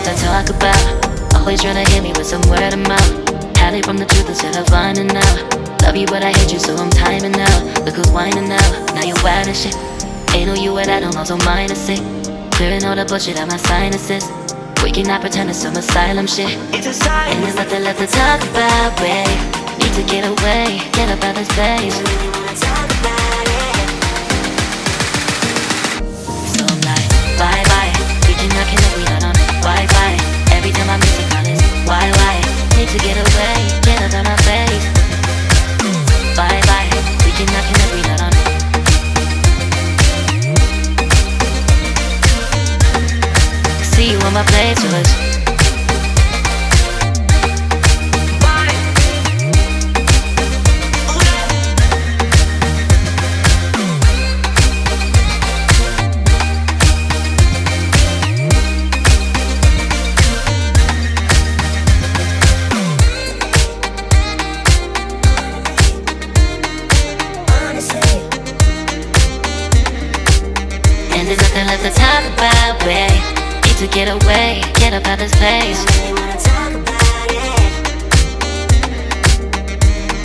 to talk about. Always trying to hit me with some word of mouth. Hide it from the truth instead of finding out. Love you but I hate you so I'm timing out. Look who's whining now, now you're wild and shit. Ain't no you at I don't also mind a sick. Clearing all the bullshit out my sinuses. We cannot pretend it's some asylum shit. And there's nothing left to talk about, babe. Need to get away, get up out of this place. So I'm like, bye bye. We cannot connect, we not on Wi-Fi. Every time I miss a call it's why? Need to get away, get up out my face. Bye bye. We cannot connect, we not on. See you on my playlist. And there's nothing left to talk about, babe. Need to get away, get up out this place.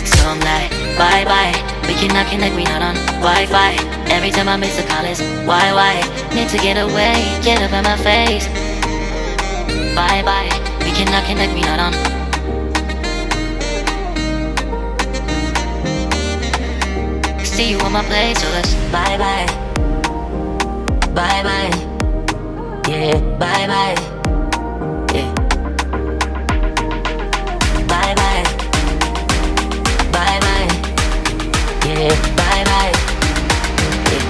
So I'm like, bye bye. We cannot connect, we not on Wi-Fi. Every time I miss a call it's why? Need to get away, get up out my face. Bye bye. We cannot connect, we not on. See you on my playlist. Bye bye. Bye bye. Yeah, bye bye. Yeah. Bye bye. Bye bye. Yeah, bye bye. Yeah.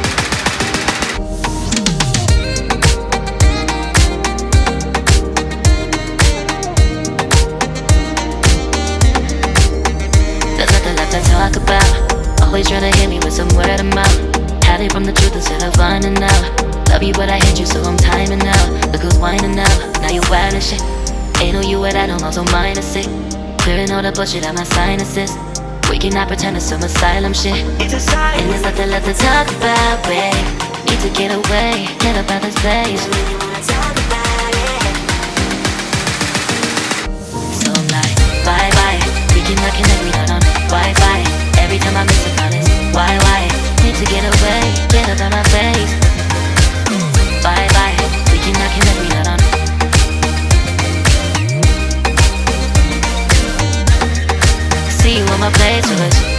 There's nothing left to talk about. Always trying to hit me with some word of mouth. Hide it from the truth instead of finding out. Love you but I hate you so I'm timing out. Look who's whining now, now you're wild and shit. Ain't no you at I don't also mind a sick. Clearing all the bullshit out my sinuses. We cannot pretend it's some asylum shit. And there's nothing left to talk about, babe. Need to get away, get up out this place. So I'm like, bye bye. We cannot connect, we not on Wi-Fi. Every time I miss a call it's why? Need to get away, get up out my face. Bye bye, we cannot connect, we not on. See you on my playlist.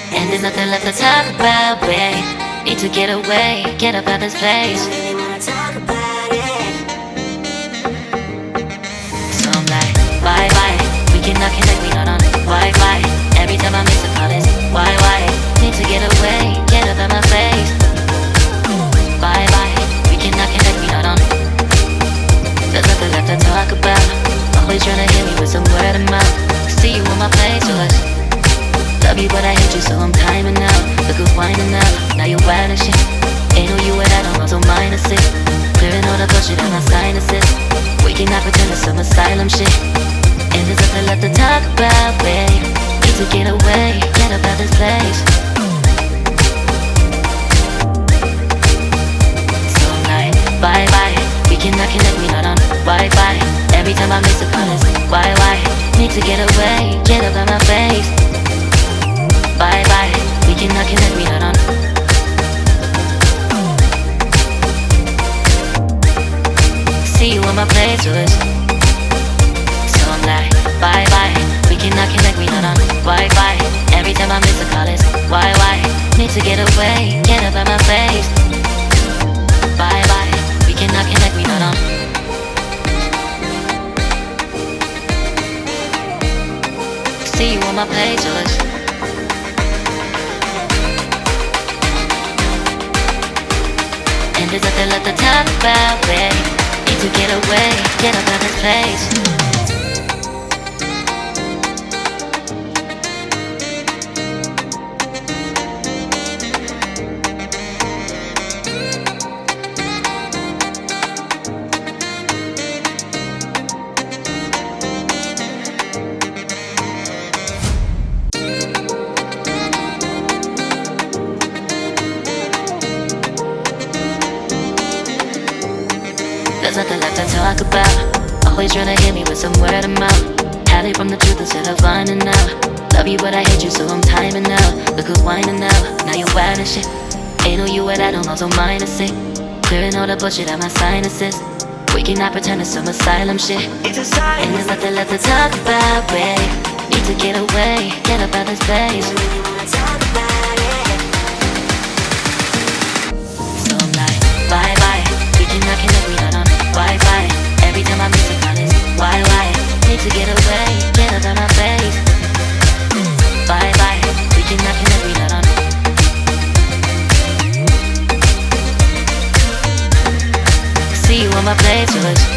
And there's nothing left to talk about, babe. Need to get away, get up out this place. So I'm like, bye bye. We cannot connect, we not on Wi-Fi. Every time I miss a call it's why? Need to get away, get up out my face. Bye bye. We cannot connect, we not on. There's nothing left to talk about. Always trying to hit me with some word of mouth. See you on my playlist. Love you but I hate you so I'm timing out. Look who's whining now, now you're wild and shit. Ain't no you at I don't also mind a sick. Clearing all the bullshit out my sinuses. We cannot pretend it's some asylum shit. And there's nothing left to talk about, babe. Need to get away, get up out this place. So I'm like, bye bye. We cannot connect, we not on Wi-Fi. Every time I miss a call it's why? Need to get away, get up out my face. Bye bye, we cannot connect, we not on. See you on my playlist. So I'm like, bye bye. We cannot connect, we not on Wi-Fi. Every time I miss a call it's why? Need to get away, get up out my face. Bye bye, we cannot connect, we not on. See you on my playlist. And there's nothing left to talk about, babe. Need to get away, get up out of this place. nothing left to talk about. Always trying to hit me with some word of mouth. Hide it from the truth instead of finding out. Love you but I hate you so I'm timing out. Look who's whining now, now you're wild and shit. Ain't no you what I don't know, so mine is sick. Clearing all the bullshit out my sinuses. We cannot pretend it's some asylum shit. And there's nothing left to talk about, babe. Need to get away, get up out of this place. So I'm like, bye bye. We cannot connect, we not on Wi-Fi. Every time I miss a call it's why? Need to get away, get up out my face. Bye bye. We cannot connect, we not on. See you on my playlist.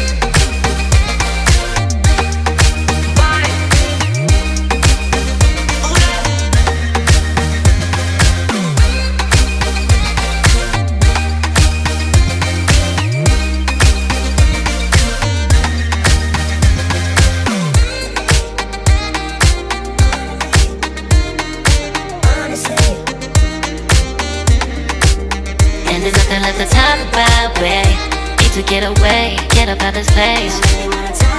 And there's nothing left to talk about, babe. Need to get away, get up out this place.